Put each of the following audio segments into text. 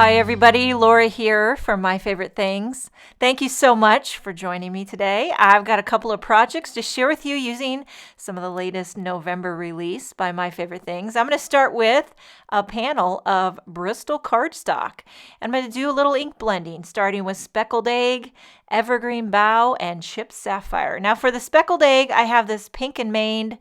Hi everybody, Laura here from My Favorite Things. Thank you so much for joining me today. I've got a couple of projects to share with you using some of the latest November release by My Favorite Things. I'm going to start with a panel of Bristol cardstock. I'm going to do a little ink blending, starting with speckled egg, evergreen bough, and chipped sapphire. Now for the speckled egg, I have this pink and maned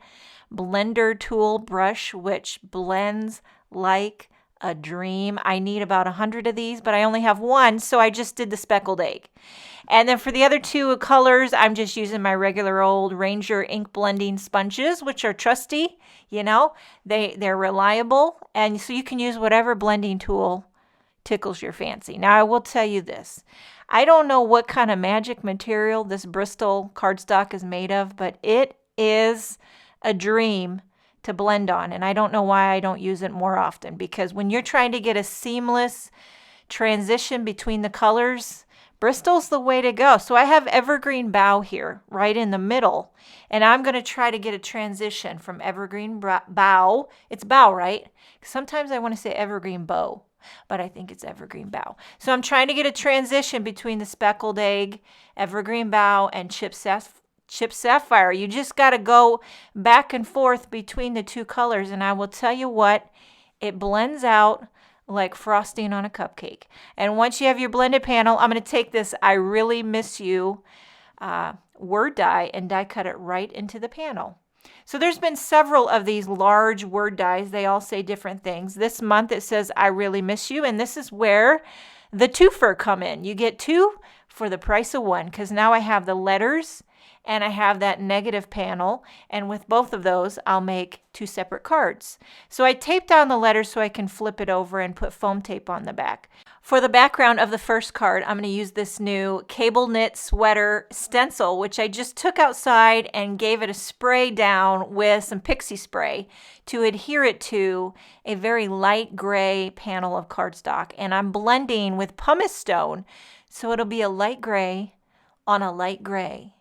blender tool brush, which blends like a dream. I need about 100 of these, but I only have one, so I just did the speckled egg. And then for the other two colors, I'm just using my regular old Ranger ink blending sponges, which are trusty, they're reliable, and so you can use whatever blending tool tickles your fancy. Now I will tell you this. I don't know what kind of magic material this Bristol cardstock is made of, but it is a dream to blend on, and I don't know why I don't use it more often, because when you're trying to get a seamless transition between the colors, Bristol's the way to go. So I have evergreen bough here right in the middle, and I'm going to try to get a transition from evergreen bough. It's bough, right? Sometimes I want to say evergreen bow, but I think it's evergreen bough. So I'm trying to get a transition between the speckled egg, evergreen bough, and chipped sapphire. You just got to go back and forth between the two colors, and I will tell you what, it blends out like frosting on a cupcake. And once you have your blended panel, I'm going to take this I Really Miss You word die and die cut it right into the panel. So there's been several of these large word dies. They all say different things. This month it says I Really Miss You, and this is where the twofer come in. You get two for the price of one, because now I have the letters and I have that negative panel, and with both of those I'll make two separate cards. So I taped down the letters so I can flip it over and put foam tape on the back. For the background of the first card, I'm going to use this new cable knit sweater stencil, which I just took outside and gave it a spray down with some pixie spray to adhere it to a very light gray panel of cardstock. And I'm blending with pumice stone, so it'll be a light gray on a light gray.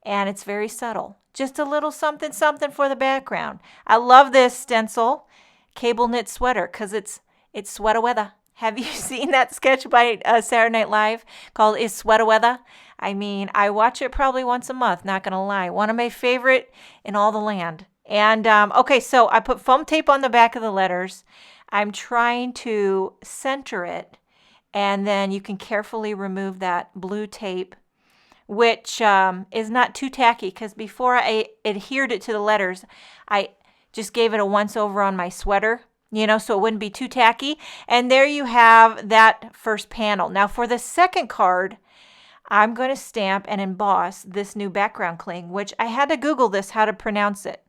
And it's very subtle. Just a little something something for the background. I love this stencil cable knit sweater because it's sweater weather. Have you seen that sketch by Saturday Night Live called Is Sweater Weather? I mean, I watch it probably once a month, not going to lie. One of my favorite in all the land. And okay, so I put foam tape on the back of the letters. I'm trying to center it, and then you can carefully remove that blue tape, which is not too tacky, because before I adhered it to the letters, I just gave it a once over on my sweater, so it wouldn't be too tacky. And there you have that first panel. Now for the second card, I'm going to stamp and emboss this new background cling, which I had to Google this, how to pronounce it.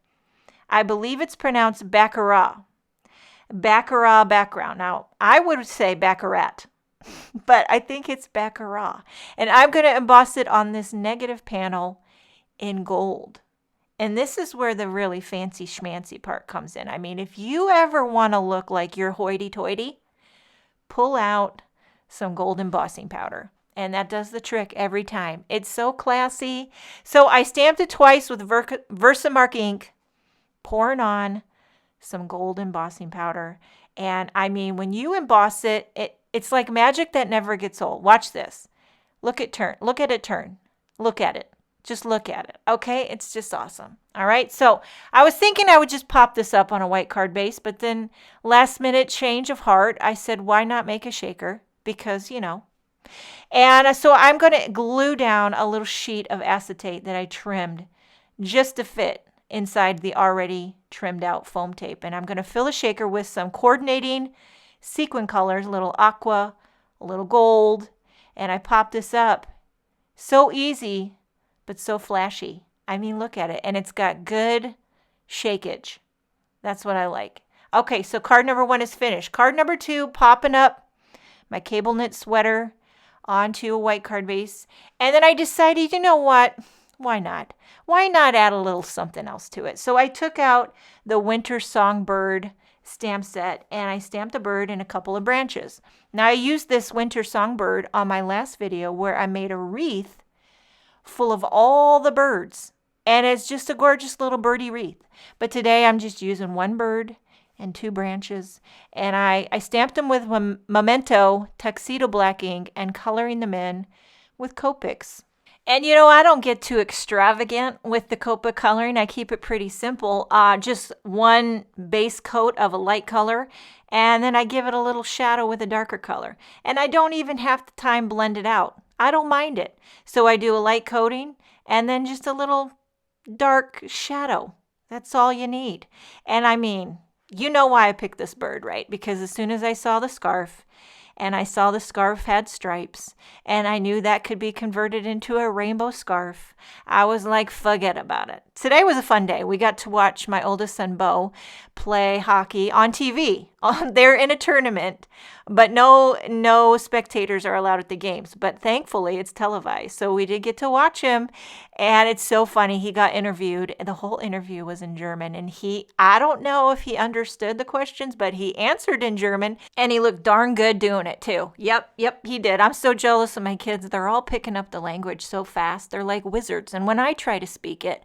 I believe it's pronounced Baccarat. Baccarat Background. Now, I would say Baccarat, but I think it's Baccarat. And I'm going to emboss it on this negative panel in gold. And this is where the really fancy schmancy part comes in. I mean, if you ever want to look like you're hoity-toity, pull out some gold embossing powder. And that does the trick every time. It's so classy. So I stamped it twice with Versamark ink, pouring on some gold embossing powder. And I mean, when you emboss it, it's like magic that never gets old. Watch this. Look at it turn. Look at it. Just look at it. Okay? It's just awesome. All right? So I was thinking I would just pop this up on a white card base, but then last minute change of heart, I said, why not make a shaker? Because, And so I'm going to glue down a little sheet of acetate that I trimmed just to fit inside the already trimmed out foam tape. And I'm going to fill a shaker with some coordinating sequin colors, a little aqua, a little gold, and I pop this up. So easy, but so flashy. I mean, look at it, and it's got good shakeage. That's what I like. Okay, so card number 1 is finished. Card number 2, popping up my cable knit sweater onto a white card base, and then I decided, you know what? Why not? Why not add a little something else to it? So I took out the Winter Songbird stamp set, and I stamped a bird in a couple of branches. Now I used this Winter Songbird on my last video where I made a wreath full of all the birds, and it's just a gorgeous little birdie wreath. But today I'm just using one bird and 2 branches. And I stamped them with Memento Tuxedo black ink and coloring them in with Copics. And I don't get too extravagant with the Copic coloring. I keep it pretty simple. Just one base coat of a light color, and then I give it a little shadow with a darker color. And I don't even have the time blend it out. I don't mind it. So I do a light coating and then just a little dark shadow. That's all you need. And I mean, you know why I picked this bird, right? Because as soon as I saw the scarf, and I saw the scarf had stripes, and I knew that could be converted into a rainbow scarf, I was like, forget about it. Today was a fun day. We got to watch my oldest son, play hockey on TV. They're in a tournament, but no spectators are allowed at the games. But thankfully, it's televised, so we did get to watch him, and it's so funny. He got interviewed, and the whole interview was in German, and I don't know if he understood the questions, but he answered in German, and he looked darn good doing it too. Yep, he did. I'm so jealous of my kids. They're all picking up the language so fast. They're like wizards, and when I try to speak it,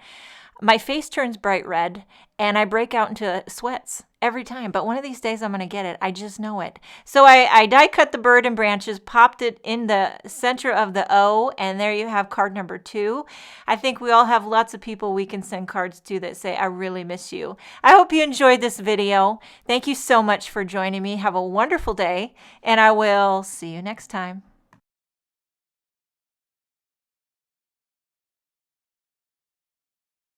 my face turns bright red and I break out into sweats every time. But one of these days I'm going to get it. I just know it. So I die cut the bird and branches, popped it in the center of the O, and there you have card number 2. I think we all have lots of people we can send cards to that say, I really miss you. I hope you enjoyed this video. Thank you so much for joining me. Have a wonderful day, and I will see you next time.